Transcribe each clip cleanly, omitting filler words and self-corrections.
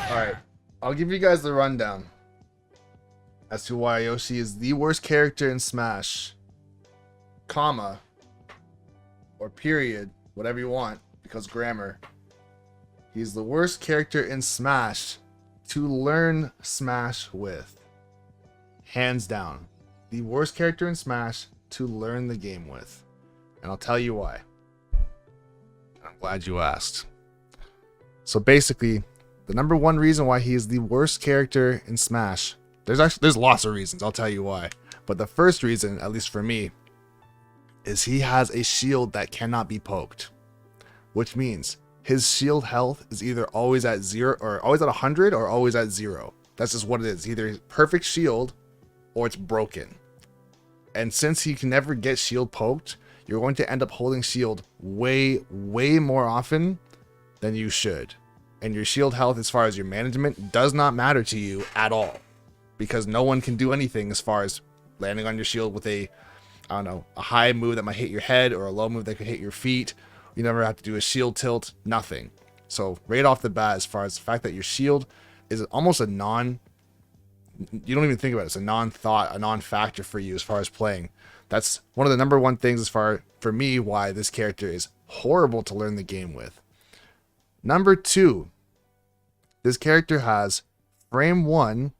Alright, I'll give you guys the rundown as to why Yoshi is the worst character in Smash, comma, or period, whatever you want, because grammar. He's the worst character in Smash to learn Smash with. Hands down. The worst character in Smash to learn the game with. And I'll tell you why. I'm glad you asked. So basically, the number one reason why he is the worst character in Smash, there's lots of reasons, I'll tell you why. But the first reason, at least for me, is he has a shield that cannot be poked. Which means his shield health is either always at 0 or always at 100 or always at 0. That's just what it is. Either perfect shield or it's broken. And since he can never get shield poked, you're going to end up holding shield way more often than you should. And your shield health, as far as your management, does not matter to you at all. Because no one can do anything as far as landing on your shield with a, I don't know, a high move that might hit your head or a low move that could hit your feet. You never have to do a shield tilt, nothing. So right off the bat, as far as the fact that your shield is almost a you don't even think about it. It's a non-thought, a non-factor for you as far as playing. That's one of the number one things as far, for me, why this character is horrible to learn the game with. Number 2, this character has frame 1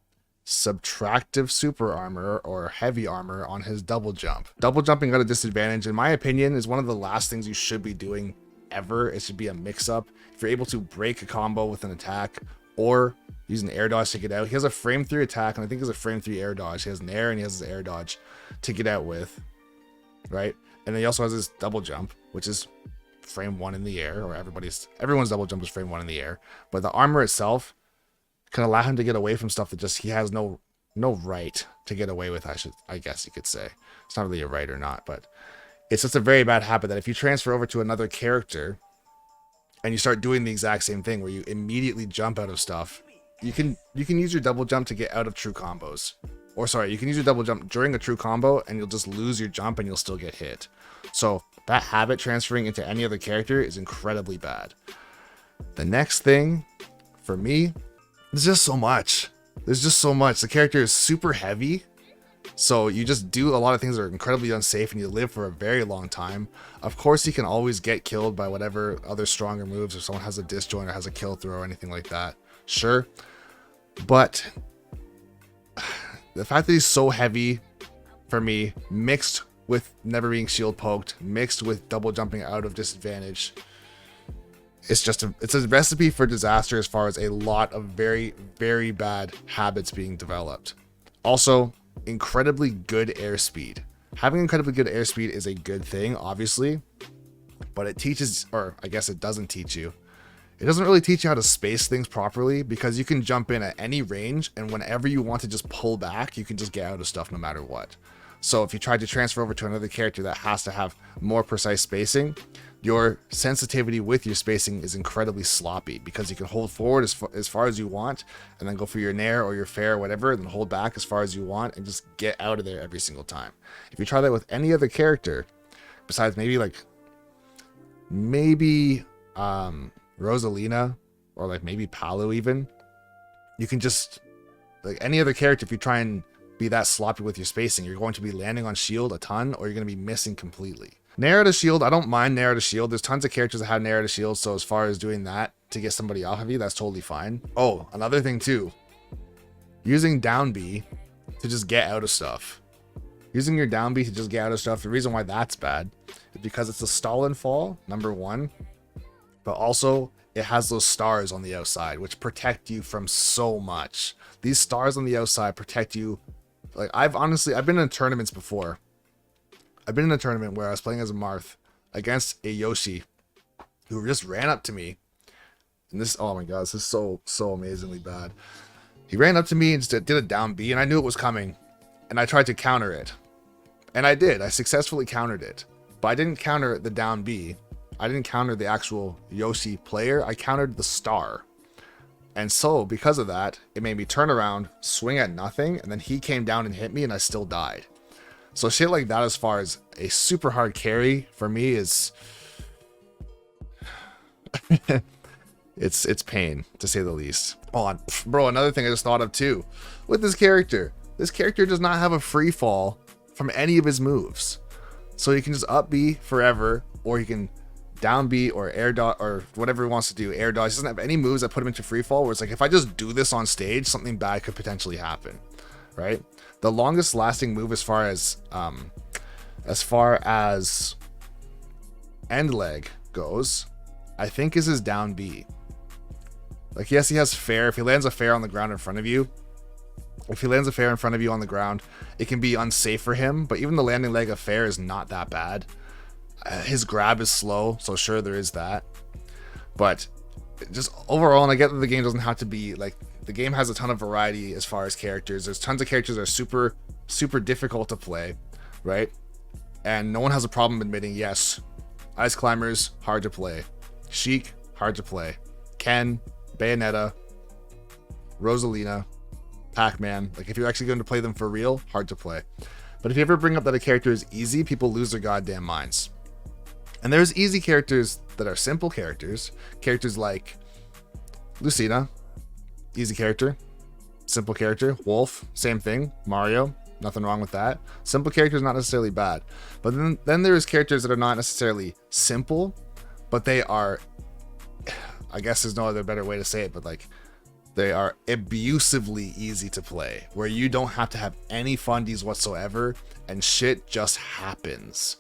subtractive super armor or heavy armor on his double jump. Double jumping at a disadvantage, in my opinion, is one of the last things you should be doing ever. It should be a mix-up. If you're able to break a combo with an attack or use an air dodge to get out. He has a frame 3 attack, and I think he has a frame 3 air dodge. He has an air and he has his air dodge to get out with, right? And then he also has his double jump, which is frame 1 in the air, or everyone's double jump is frame 1 in the air. But the armor itself can allow him to get away from stuff that just he has no right to get away with. I guess you could say it's not really a right or not, but it's just a very bad habit that if you transfer over to another character and you start doing the exact same thing where you immediately jump out of stuff, you can use your double jump to get out of true combos. Or sorry, you can use your double jump during a true combo and you'll just lose your jump and you'll still get hit. So that habit transferring into any other character is incredibly bad. The next thing for me, there's just so much. There's just so much. The character is super heavy. So you just do a lot of things that are incredibly unsafe and you live for a very long time. Of course, he can always get killed by whatever other stronger moves, if someone has a disjoint or has a kill throw or anything like that. Sure. But the fact that he's so heavy, for me, mixed with never being shield poked, mixed with double jumping out of disadvantage, it's a recipe for disaster as far as a lot of very bad habits being developed. Also, incredibly good airspeed. Having incredibly good airspeed is a good thing, obviously, but it teaches, or I guess it doesn't teach you. It doesn't really teach you how to space things properly, because you can jump in at any range, and whenever you want to just pull back, you can just get out of stuff no matter what. So if you try to transfer over to another character that has to have more precise spacing, your sensitivity with your spacing is incredibly sloppy, because you can hold forward as far as you want and then go for your nair or your fair or whatever, and then hold back as far as you want and just get out of there every single time. If you try that with any other character, besides maybe Rosalina or maybe Palu even, you can just, any other character, if you try and be that sloppy with your spacing, you're going to be landing on shield a ton, or you're going to be missing completely. Nair to shield, I don't mind Nair to shield. There's tons of characters that have Nair to shield, so as far as doing that to get somebody off of you, that's totally fine. Oh, another thing too, using down B to just get out of stuff. Using your down B to just get out of stuff, the reason why that's bad is because it's a stall and fall, number 1, but also it has those stars on the outside, which protect you from so much. These stars on the outside protect you. I've been in tournaments before. I've been in a tournament where I was playing as a Marth against a Yoshi who just ran up to me. And this, oh my god, this is so amazingly bad. He ran up to me and just did a down B, and I knew it was coming. And I tried to counter it. And I did. I successfully countered it. But I didn't counter the down B. I didn't counter the actual Yoshi player. I countered the star. And so, because of that, it made me turn around, swing at nothing, and then he came down and hit me, and I still died. So shit like that, as far as a super hard carry, for me is... It's pain, to say the least. Oh, bro, another thing I just thought of too. With this character does not have a free fall from any of his moves. So he can just up B forever, or he can down B or air dodge or whatever he wants to do. Air dodge. He doesn't have any moves that put him into free fall where it's like, if I just do this on stage, something bad could potentially happen, right? The longest lasting move as far as end leg goes, I think is his down B. Like, yes, he has fair. If he lands a fair on the ground in front of you, on the ground, it can be unsafe for him. But even the landing leg of fair is not that bad. His grab is slow, so sure, there is that. But just overall, and I get that the game doesn't have to be like, the game has a ton of variety as far as characters. There's tons of characters that are super, super difficult to play, right? And no one has a problem admitting, yes, Ice Climbers, hard to play. Sheik, hard to play. Ken, Bayonetta, Rosalina, Pac-Man. Like, if you're actually going to play them for real, hard to play. But if you ever bring up that a character is easy, people lose their goddamn minds. And there's easy characters that are simple characters. Characters like Lucina, easy character. Simple character. Wolf, same thing. Mario, nothing wrong with that. Simple characters, not necessarily bad. But then there's characters that are not necessarily simple, but they are, I guess there's no other better way to say it, but like, they are abusively easy to play, where you don't have to have any fundies whatsoever, and shit just happens.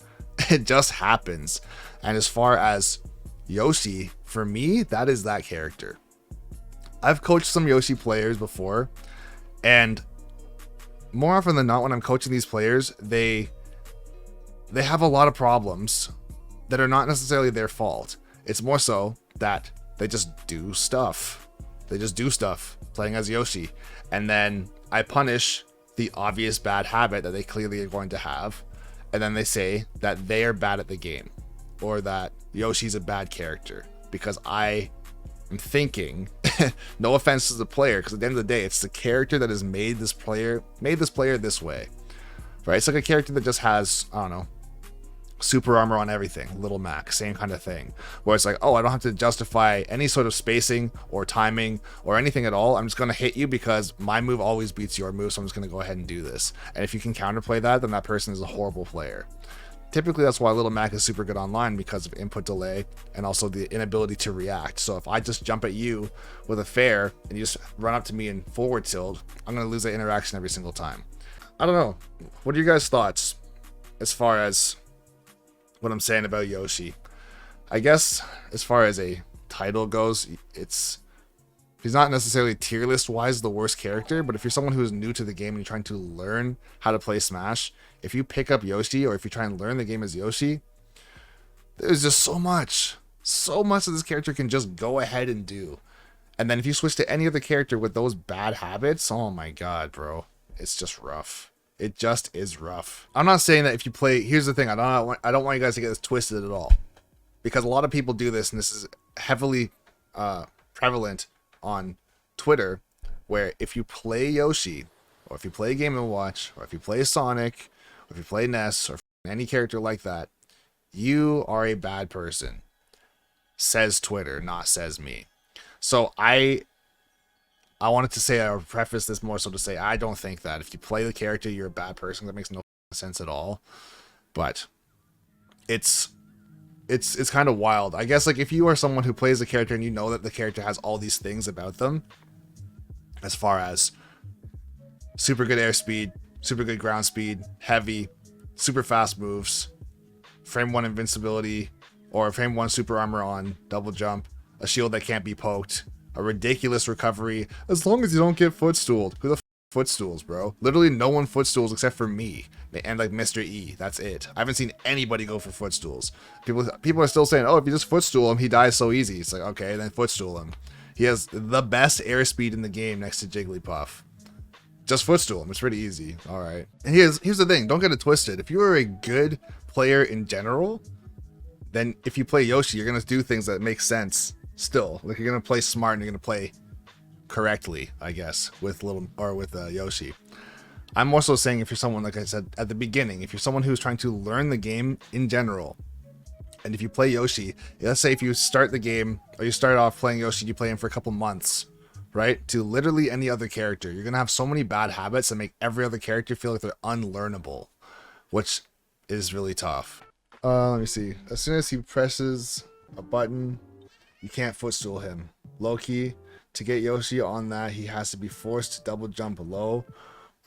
It just happens. And as far as Yoshi, for me, that is that character. I've coached some Yoshi players before, and more often than not, when I'm coaching these players, they have a lot of problems that are not necessarily their fault. It's more so that they just do stuff. They just do stuff playing as Yoshi. And then I punish the obvious bad habit that they clearly are going to have. And then they say that they are bad at the game, or that Yoshi's a bad character, because I am thinking, no offense to the player, because at the end of the day, it's the character that has made this player this way, right? It's like a character that just has, I don't know, super armor on everything, Little Mac, same kind of thing, where it's like, oh, I don't have to justify any sort of spacing or timing or anything at all. I'm just going to hit you because my move always beats your move, so I'm just going to go ahead and do this. And if you can counterplay that, then that person is a horrible player. Typically, that's why Little Mac is super good online, because of input delay and also the inability to react. So if I just jump at you with a fair and you just run up to me and forward tilt, I'm going to lose that interaction every single time. I don't know. What are your guys' thoughts as far as what I'm saying about Yoshi? I guess as far as a title goes, he's not necessarily tier list wise the worst character, but if you're someone who's new to the game and you're trying to learn how to play Smash, if you pick up Yoshi, or if you try and learn the game as Yoshi, there's just so much that this character can just go ahead and do. And then if you switch to any other character with those bad habits, oh my god, bro, it's just rough. It just is rough. I'm not saying that if you play, here's the thing, I don't want you guys to get this twisted at all, because a lot of people do this, and this is heavily prevalent on Twitter, where if you play Yoshi, or if you play Game & Watch, or if you play Sonic, or if you play Ness, or any character like that, you are a bad person. Says Twitter, not says me. So I wanted to say, I would preface this more so to say, I don't think that if you play the character, you're a bad person. That makes no sense at all. But it's kind of wild. I guess, like, if you are someone who plays the character and you know that the character has all these things about them, as far as super good airspeed, super good ground speed, heavy, super fast moves, frame 1 invincibility, or frame 1 super armor on double jump, a shield that can't be poked, a ridiculous recovery, as long as you don't get footstooled. Who the footstools, bro? Literally no one footstools except for me and like Mr. E. That's it. I haven't seen anybody go for footstools. People are still saying, oh, if you just footstool him, he dies so easy. It's like, okay, then footstool him. He has the best airspeed in the game next to Jigglypuff. Just footstool him. It's pretty easy. All right. And here's the thing. Don't get it twisted. If you are a good player in general, then if you play Yoshi, you're gonna do things that make sense. Still, like, you're gonna play smart and you're gonna play correctly, I guess, with Yoshi. I'm also saying, if you're someone, like I said at the beginning, if you're someone who's trying to learn the game in general, And if you play Yoshi, let's say if you start the game or you start off playing Yoshi, you play him for a couple months, right? To literally any other character, you're gonna have so many bad habits that make every other character feel like they're unlearnable, which is really tough. Let me see. As soon as he presses a button, you can't footstool him. Low key, to get Yoshi on that, he has to be forced to double jump low,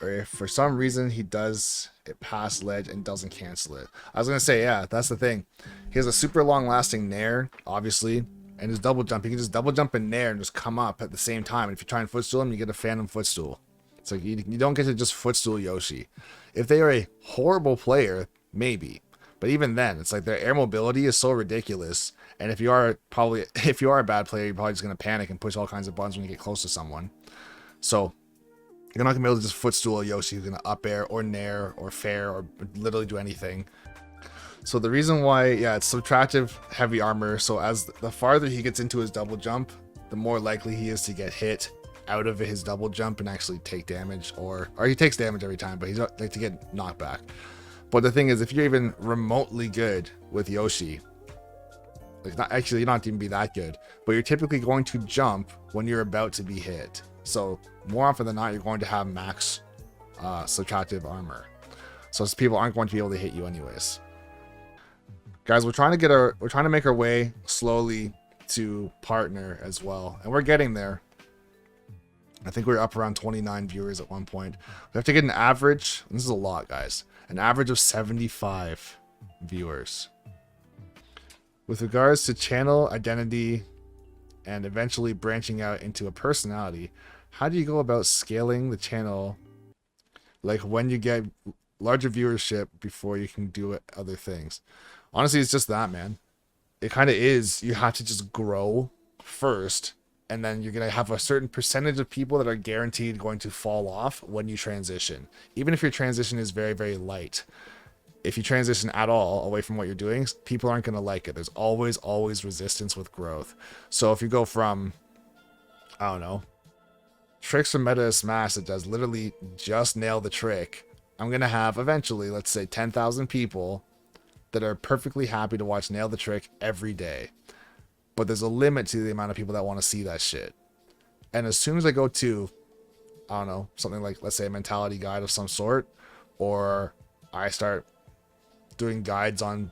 or if for some reason he does it past ledge and doesn't cancel it. I was gonna say, yeah, that's the thing. He has a super long lasting nair, obviously, and his double jump, he can just double jump in nair and just come up at the same time. And if you try and footstool him, you get a phantom footstool. It's like you don't get to just footstool Yoshi. If they are a horrible player, maybe. But even then, it's like their air mobility is so ridiculous. And if you are a bad player, you're probably just gonna panic and push all kinds of buttons when you get close to someone. So you're not gonna be able to just footstool a Yoshi who's gonna up air or nair or fair or literally do anything. So the reason why, yeah, it's subtractive heavy armor. So as the farther he gets into his double jump, the more likely he is to get hit out of his double jump and actually take damage, or he takes damage every time, but he's not like to get knocked back. But the thing is, if you're even remotely good with Yoshi, like you're not even be that good, but you're typically going to jump when you're about to be hit. So more often than not, you're going to have max subtractive armor. So people aren't going to be able to hit you anyways. Guys, we're trying to make our way slowly to partner as well, and we're getting there. I think we're up around 29 viewers at one point. We have to get an average. This is a lot, guys. An average of 75 viewers. With regards to channel identity and eventually branching out into a personality, how do you go about scaling the channel? Like when you get larger viewership before you can do other things. Honestly, it's just that, man. It kind of is. You have to just grow first, and then you're going to have a certain percentage of people that are guaranteed going to fall off when you transition. Even if your transition is very, very light. If you transition at all away from what you're doing, people aren't going to like it. There's always resistance with growth. So if you go from, I don't know, Trixx from Meta Smash that does literally just nail the trick, I'm going to have eventually, let's say 10,000 people that are perfectly happy to watch nail the trick every day. But there's a limit to the amount of people that want to see that shit. And as soon as I go to, I don't know, something like, let's say a mentality guide of some sort, or I start doing guides on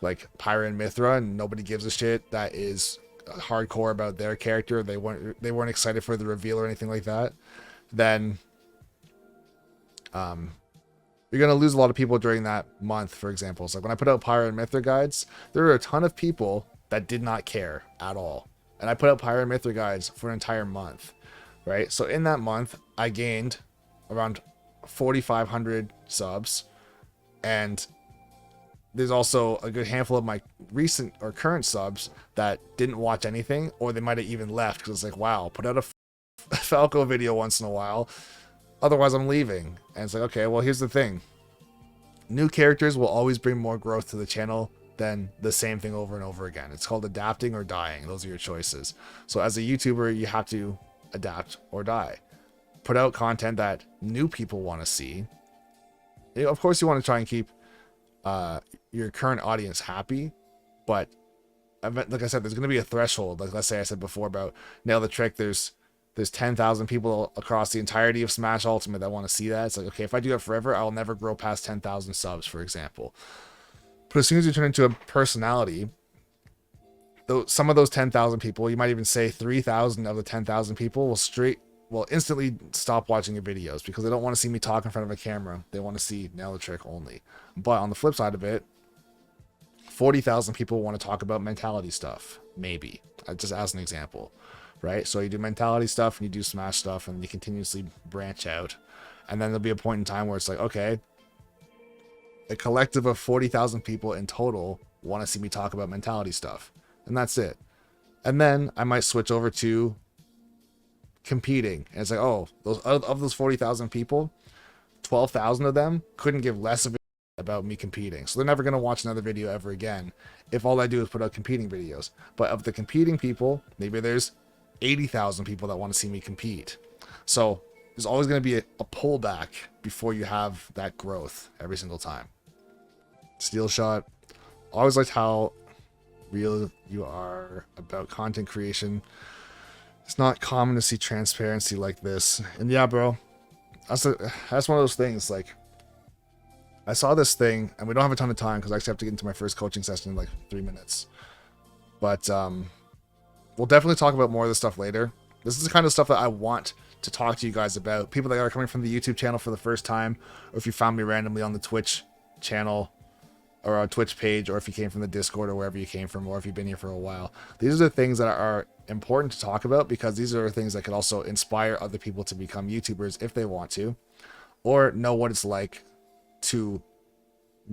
like Pyra and Mithra and nobody gives a shit that is hardcore about their character, they weren't excited for the reveal or anything like that, then you're going to lose a lot of people during that month, for example. So like when I put out Pyra and Mithra guides, there were a ton of people that did not care at all. And I put out Pyra and Mithra guides for an entire month, right? So in that month, I gained around 4,500 subs. And there's also a good handful of my recent or current subs that didn't watch anything, or they might have even left because it's like, wow, put out a Falco video once in a while. Otherwise, I'm leaving. And it's like, okay, well, here's the thing. New characters will always bring more growth to the channel than the same thing over and over again. It's called adapting or dying. Those are your choices. So as a YouTuber, you have to adapt or die. Put out content that new people want to see. Of course, you want to try and keep your current audience happy, but like I said, there's going to be a threshold. Like let's say I said before about Nail the Trick, there's 10,000 people across the entirety of Smash Ultimate that want to see that. It's like, okay, if I do that forever, I'll never grow past 10,000 subs, for example. But as soon as you turn into a personality, some of those 10,000 people, you might even say 3,000 of the 10,000 people will instantly stop watching your videos because they don't want to see me talk in front of a camera. They want to see Nail the Trick only. But on the flip side of it, 40,000 people want to talk about mentality stuff. Maybe. Just as an example. Right? So you do mentality stuff and you do Smash stuff and you continuously branch out. And then there'll be a point in time where it's like, okay, a collective of 40,000 people in total want to see me talk about mentality stuff. And that's it. And then I might switch over to competing. And it's like, oh, those 40,000 people, 12,000 of them couldn't give less of a about me competing. So they're never going to watch another video ever again if all I do is put out competing videos. But of the competing people, maybe there's 80,000 people that want to see me compete. So there's always going to be a pullback before you have that growth every single time. Steel Shot. Always liked how real you are about content creation. It's not common to see transparency like this. And yeah, bro, that's one of those things. Like, I saw this thing, and we don't have a ton of time because I actually have to get into my first coaching session in like 3 minutes. But we'll definitely talk about more of this stuff later. This is the kind of stuff that I want to talk to you guys about. People that are coming from the YouTube channel for the first time, or if you found me randomly on the Twitch channel or a Twitch page, or if you came from the Discord or wherever you came from, or if you've been here for a while. These are the things that are important to talk about because these are things that could also inspire other people to become YouTubers if they want to, or know what it's like to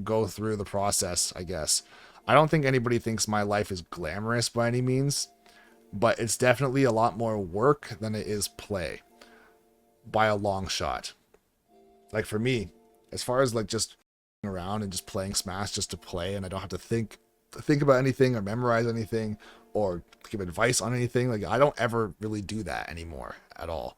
go through the process, I guess. I don't think anybody thinks my life is glamorous by any means, but it's definitely a lot more work than it is play by a long shot. Like for me, as far as like just around and just playing Smash just to play, and I don't have to think about anything or memorize anything or give advice on anything, like I don't ever really do that anymore at all.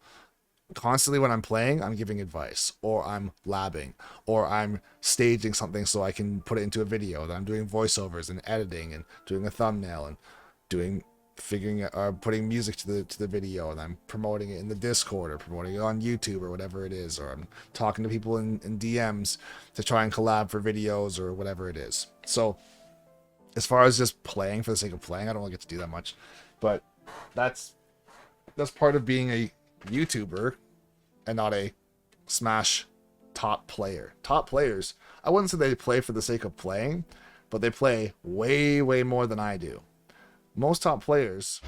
Constantly when I'm playing, I'm giving advice, or I'm labbing, or I'm staging something so I can put it into a video, that I'm doing voiceovers and editing and doing a thumbnail and doing putting music to the video, and I'm promoting it in the Discord or promoting it on YouTube or whatever it is, or I'm talking to people in DMs to try and collab for videos or whatever it is. So as far as just playing for the sake of playing, I don't really get to do that much, but that's part of being a YouTuber and not a Smash top player. Top players, I wouldn't say they play for the sake of playing, but they play way more than I do. Most top players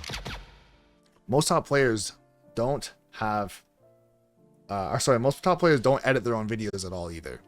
don't have most top players don't edit their own videos at all either.